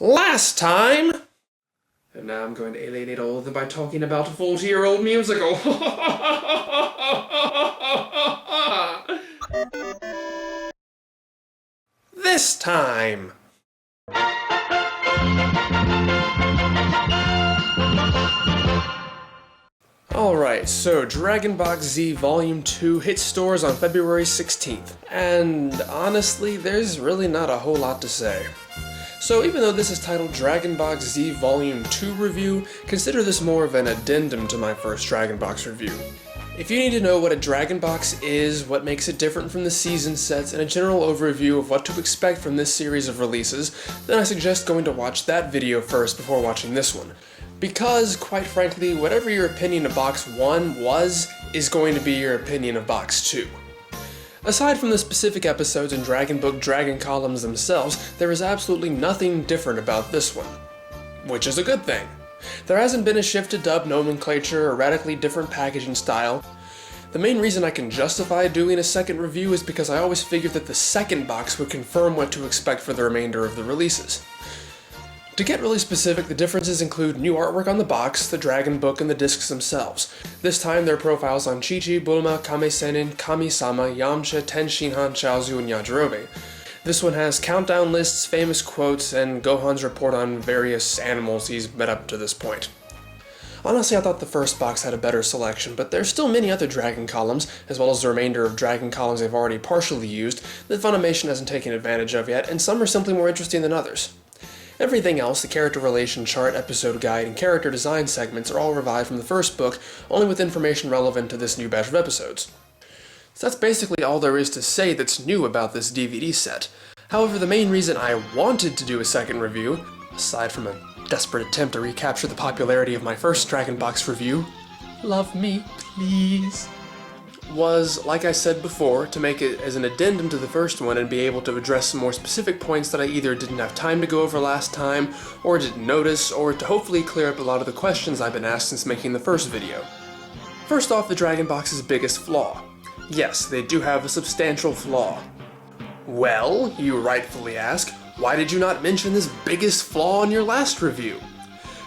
Last time! And now I'm going to alienate all of them by talking about a 40-year-old musical. This time! Alright, so Dragon Box Z Volume 2 hit stores on February 16th, and honestly, there's really not a whole lot to say. So even though this is titled Dragon Box Z Volume 2 review, consider this more of an addendum to my first Dragon Box review. If you need to know what a Dragon Box is, what makes it different from the season sets, and a general overview of what to expect from this series of releases, then I suggest going to watch that video first before watching this one. Because, quite frankly, whatever your opinion of Box 1 was, is going to be your opinion of Box 2. Aside from the specific episodes and Dragon Book Dragon columns themselves, there is absolutely nothing different about this one. Which is a good thing. There hasn't been a shift to dub nomenclature or radically different packaging style. The main reason I can justify doing a second review is because I always figured that the second box would confirm what to expect for the remainder of the releases. To get really specific, the differences include new artwork on the box, the Dragon Book, and the discs themselves. This time there are profiles on Chi-Chi, Bulma, Kame-Sennin, Kami-sama, Yamcha, Tenshinhan, Chaozu, and Yajirobe. This one has countdown lists, famous quotes, and Gohan's report on various animals he's met up to this point. Honestly, I thought the first box had a better selection, but there's still many other Dragon columns, as well as the remainder of Dragon columns they've already partially used, that Funimation hasn't taken advantage of yet, and some are simply more interesting than others. Everything else, the character relation chart, episode guide, and character design segments are all revived from the first book, only with information relevant to this new batch of episodes. So that's basically all there is to say that's new about this DVD set. However, the main reason I wanted to do a second review, aside from a desperate attempt to recapture the popularity of my first Dragon Box review, love me, please, was, like I said before, to make it as an addendum to the first one and be able to address some more specific points that I either didn't have time to go over last time, or didn't notice, or to hopefully clear up a lot of the questions I've been asked since making the first video. First off, the Dragon Box's biggest flaw. Yes, they do have a substantial flaw. Well, you rightfully ask, why did you not mention this biggest flaw in your last review?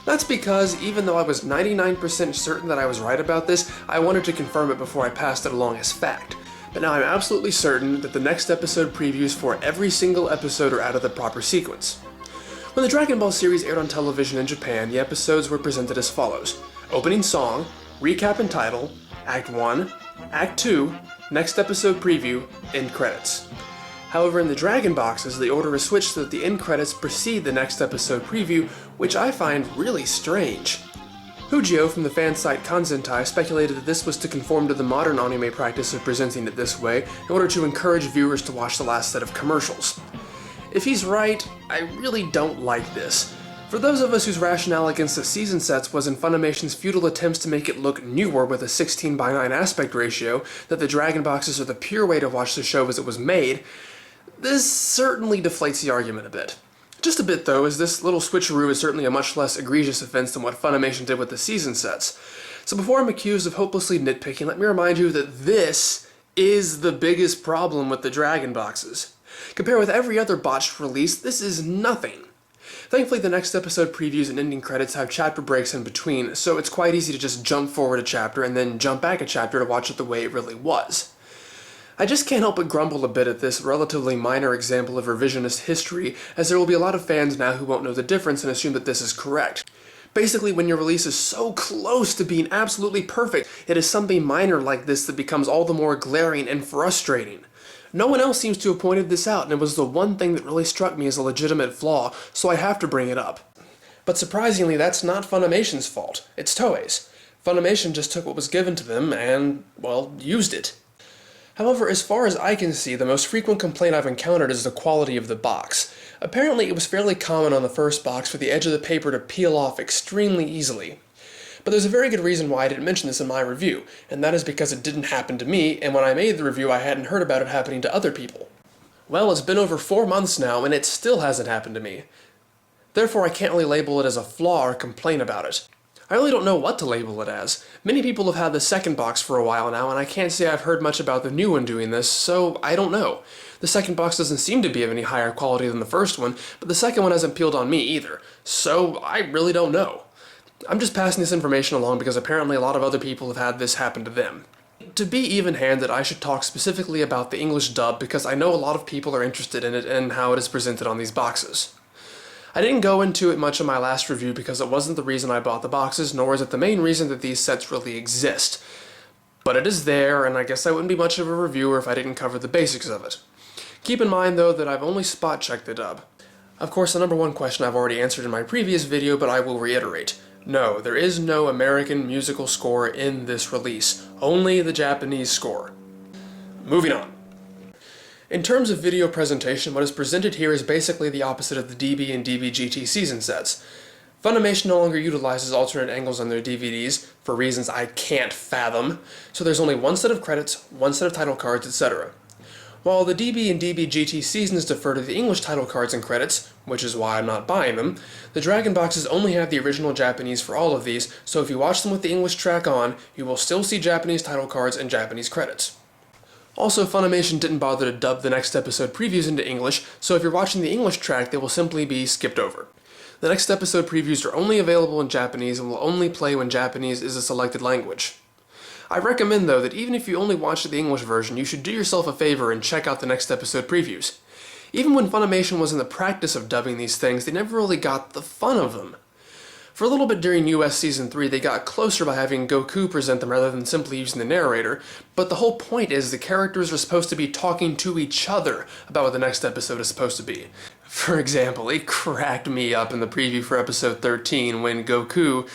That's because, even though I was 99% certain that I was right about this, I wanted to confirm it before I passed it along as fact. But now I'm absolutely certain that the next episode previews for every single episode are out of the proper sequence. When the Dragon Ball series aired on television in Japan, the episodes were presented as follows: opening song, recap and title, Act 1, Act 2, next episode preview, end credits. However, in the Dragon Boxes, the order is switched so that the end credits precede the next episode preview, which I find really strange. Hujio from the fan site Kanzentai speculated that this was to conform to the modern anime practice of presenting it this way, in order to encourage viewers to watch the last set of commercials. If he's right, I really don't like this. For those of us whose rationale against the season sets was in Funimation's futile attempts to make it look newer with a 16:9 aspect ratio, that the Dragon Boxes are the pure way to watch the show as it was made, this certainly deflates the argument a bit. Just a bit though, as this little switcheroo is certainly a much less egregious offense than what Funimation did with the season sets. So before I'm accused of hopelessly nitpicking, let me remind you that this is the biggest problem with the Dragon Boxes. Compared with every other botched release, this is nothing. Thankfully, the next episode previews and ending credits have chapter breaks in between, so it's quite easy to just jump forward a chapter and then jump back a chapter to watch it the way it really was. I just can't help but grumble a bit at this relatively minor example of revisionist history, as there will be a lot of fans now who won't know the difference and assume that this is correct. Basically, when your release is so close to being absolutely perfect, it is something minor like this that becomes all the more glaring and frustrating. No one else seems to have pointed this out, and it was the one thing that really struck me as a legitimate flaw, so I have to bring it up. But surprisingly, that's not Funimation's fault. It's Toei's. Funimation just took what was given to them and, well, used it. However, as far as I can see, the most frequent complaint I've encountered is the quality of the box. Apparently, it was fairly common on the first box for the edge of the paper to peel off extremely easily. But there's a very good reason why I didn't mention this in my review, and that is because it didn't happen to me, and when I made the review I hadn't heard about it happening to other people. Well, it's been over 4 months now, and it still hasn't happened to me. Therefore, I can't really label it as a flaw or complain about it. I really don't know what to label it as. Many people have had the second box for a while now, and I can't say I've heard much about the new one doing this, so I don't know. The The second box doesn't seem to be of any higher quality than the first one, but the second one hasn't peeled on me either, so I really don't know. I'm just passing this information along because apparently a lot of other people have had this happen to them. To be even-handed, I should talk specifically about the English dub because I know a lot of people are interested in it and how it is presented on these boxes. I didn't go into it much in my last review because it wasn't the reason I bought the boxes, nor is it the main reason that these sets really exist. But it is there, and I guess I wouldn't be much of a reviewer if I didn't cover the basics of it. Keep in mind, though, that I've only spot-checked the dub. Of course, the number one question I've already answered in my previous video, but I will reiterate. No, there is no American musical score in this release, only the Japanese score. Moving on. In terms of video presentation, what is presented here is basically the opposite of the DB and DB-GT season sets. Funimation no longer utilizes alternate angles on their DVDs, for reasons I can't fathom, so there's only one set of credits, one set of title cards, etc. While the DB and DB-GT seasons defer to the English title cards and credits, which is why I'm not buying them, the Dragon boxes only have the original Japanese for all of these, so if you watch them with the English track on, you will still see Japanese title cards and Japanese credits. Also, Funimation didn't bother to dub the next episode previews into English, so if you're watching the English track, they will simply be skipped over. The next episode previews are only available in Japanese and will only play when Japanese is a selected language. I recommend, though, that even if you only watch the English version, you should do yourself a favor and check out the next episode previews. Even when Funimation was in the practice of dubbing these things, they never really got the fun of them. For a little bit during US Season 3, they got closer by having Goku present them rather than simply using the narrator, but the whole point is the characters are supposed to be talking to each other about what the next episode is supposed to be. For example, it cracked me up in the preview for episode 13 when Goku,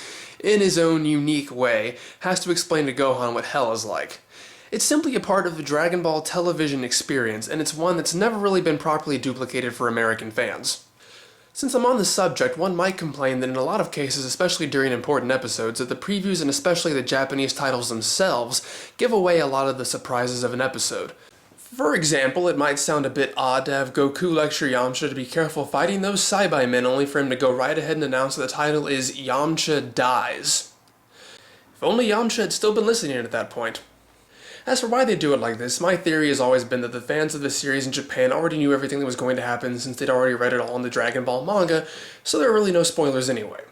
in his own unique way, has to explain to Gohan what hell is like. It's simply a part of the Dragon Ball television experience, and it's one that's never really been properly duplicated for American fans. Since I'm on the subject, one might complain that in a lot of cases, especially during important episodes, that the previews and especially the Japanese titles themselves give away a lot of the surprises of an episode. For example, it might sound a bit odd to have Goku lecture Yamcha to be careful fighting those Saibai men only for him to go right ahead and announce that the title is Yamcha Dies. If only Yamcha had still been listening at that point. As for why they do it like this, my theory has always been that the fans of the series in Japan already knew everything that was going to happen since they'd already read it all in the Dragon Ball manga, so there are really no spoilers anyway.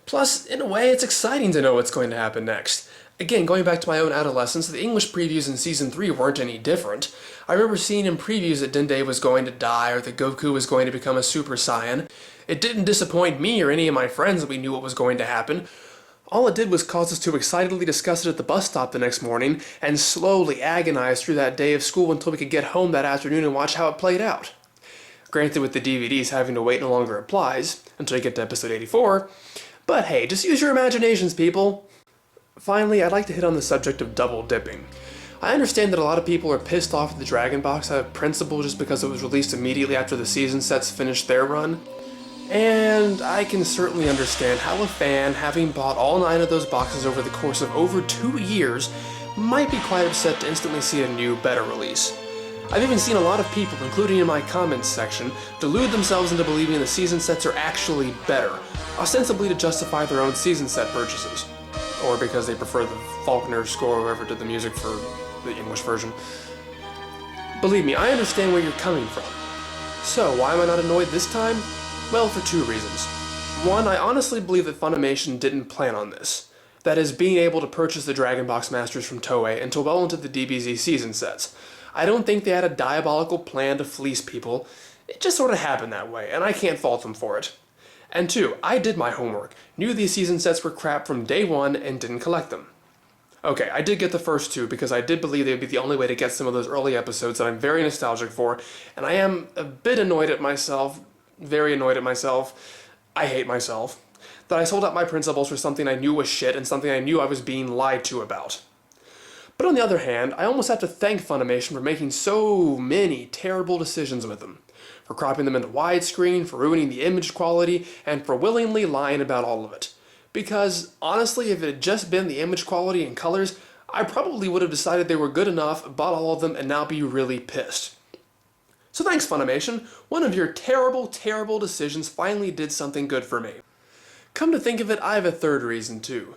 Plus, in a way, it's exciting to know what's going to happen next. Again, going back to my own adolescence, the English previews in Season 3 weren't any different. I remember seeing in previews that Dende was going to die or that Goku was going to become a Super Saiyan. It didn't disappoint me or any of my friends that we knew what was going to happen. All it did was cause us to excitedly discuss it at the bus stop the next morning and slowly agonize through that day of school until we could get home that afternoon and watch how it played out. Granted, with the DVDs, having to wait no longer applies until you get to episode 84, but hey, just use your imaginations, people! Finally, I'd like to hit on the subject of double dipping. I understand that a lot of people are pissed off at the Dragon Box out of principle just because it was released immediately after the season sets finished their run. And I can certainly understand how a fan, having bought all 9 of those boxes over the course of over 2 years, might be quite upset to instantly see a new, better release. I've even seen a lot of people, including in my comments section, delude themselves into believing the season sets are actually better, ostensibly to justify their own season set purchases. Or because they prefer the Faulkner score or whoever did the music for the English version. Believe me, I understand where you're coming from. So, why am I not annoyed this time? Well, for 2 reasons. One, I honestly believe that Funimation didn't plan on this. That is, being able to purchase the Dragon Box Masters from Toei until well into the DBZ season sets. I don't think they had a diabolical plan to fleece people. It just sort of happened that way, and I can't fault them for it. And 2, I did my homework, knew these season sets were crap from day 1, and didn't collect them. Okay, I did get the first 2 because I did believe they would be the only way to get some of those early episodes that I'm very nostalgic for, and I am a bit annoyed at myself, very annoyed at myself, I hate myself, that I sold out my principles for something I knew was shit and something I knew I was being lied to about. But on the other hand, I almost have to thank Funimation for making so many terrible decisions with them. For cropping them into widescreen, for ruining the image quality, and for willingly lying about all of it. Because, honestly, if it had just been the image quality and colors, I probably would have decided they were good enough, bought all of them, and now be really pissed. So thanks, Funimation. One of your terrible, terrible decisions finally did something good for me. Come to think of it, I have a third reason, too.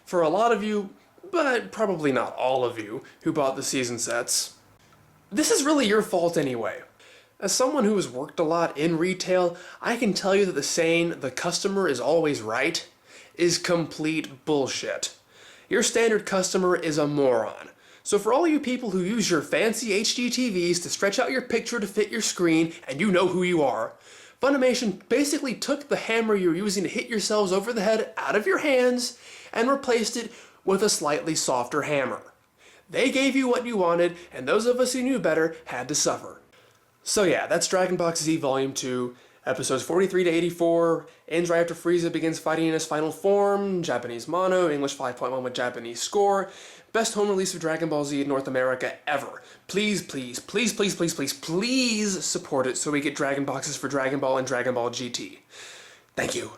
For a lot of you, but probably not all of you, who bought the season sets, This is really your fault anyway. As someone who has worked a lot in retail, I can tell you that the saying, "the customer is always right," is complete bullshit. Your standard customer is a moron. So for all you people who use your fancy HD TVs to stretch out your picture to fit your screen, and you know who you are, Funimation basically took the hammer you're using to hit yourselves over the head out of your hands and replaced it with a slightly softer hammer. They gave you what you wanted, and those of us who knew better had to suffer. So yeah, that's Dragon Box Z Volume 2, episodes 43 to 84, ends right after Frieza begins fighting in his final form, Japanese mono, English 5.1 with Japanese score, best home release of Dragon Ball Z in North America ever. Please, please, please, please, please, please, please support it so we get Dragon Boxes for Dragon Ball and Dragon Ball GT. Thank you.